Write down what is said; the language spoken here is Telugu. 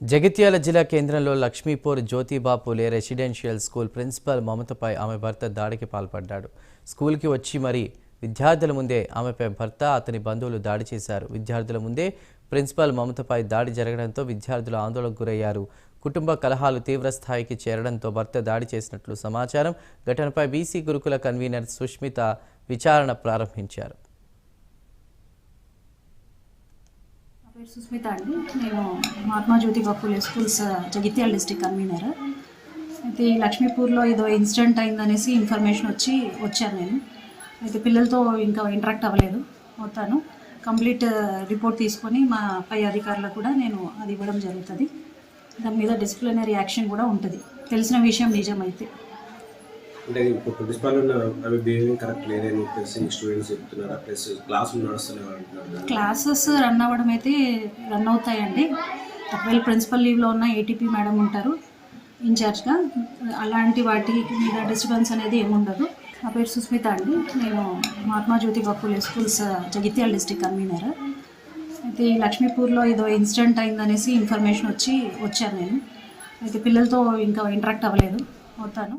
జగిత్యాల జిల్లా కేంద్రంలో Lakshmipur Jyotiba Phule residential school principal మమతపై ఆమె భర్త దాడికి పాల్పడ్డాడు. స్కూల్కి వచ్చి మరి విద్యార్థుల ముందే ఆమెపై భర్త అతని బంధువులు దాడి చేశారు. విద్యార్థుల ముందే ప్రిన్సిపల్ మమతపై దాడి జరగడంతో విద్యార్థులు ఆందోళనకు గురయ్యారు. కుటుంబ కలహాలు తీవ్రస్థాయికి చేరడంతో భర్త దాడి చేసినట్లు సమాచారం. ఘటనపై బీసీ గురుకుల కన్వీనర్ సుష్మిత విచారణ ప్రారంభించారు. సుస్మిత అండి, నేను Mahatma Jyotiba Phule schools Jagtial district convener. అయితే లక్ష్మీపూర్లో ఏదో ఇన్సిడెంట్ అయిందనేసి ఇన్ఫర్మేషన్ వచ్చాను నేను. అయితే పిల్లలతో ఇంకా ఇంటరాక్ట్ అవ్వలేదు. మొత్తాను కంప్లీట్ రిపోర్ట్ తీసుకొని మా పై అధికారులకు కూడా నేను అది ఇవ్వడం జరుగుతుంది. దాని మీద డిసిప్లినరీ యాక్షన్ కూడా ఉంటుంది, తెలిసిన విషయం నిజమైతే. అంటే ఇప్పుడు ప్రిన్సిపల్ అవి బిహేవింగ్ కరెక్ట్ లేదని తెలిసి స్టూడెంట్స్ చెప్తున్నారు. ప్లస్ క్లాసులు నడుస్తున్నాయి అంటున్నారు. క్లాసెస్ రన్ అవ్వడం అయితే రన్ అవుతాయండి. ఒకవేళ ప్రిన్సిపల్ లీవ్లో ఉన్న ఏటీపీ మేడం ఉంటారు ఇన్ఛార్జ్గా, అలాంటి వాటి మీద డిస్టర్బెన్స్ అనేది ఏముండదు. నా పేరు సుస్మిత అండి, నేను Mahatma Jyotiba Phule schools Jagtial district convener. అయితే లక్ష్మీపూర్లో ఏదో ఇన్సిడెంట్ అయిందనేసి ఇన్ఫర్మేషన్ వచ్చాను నేను. అయితే పిల్లలతో ఇంకా ఇంటరాక్ట్ అవ్వలేదు. మొత్తాను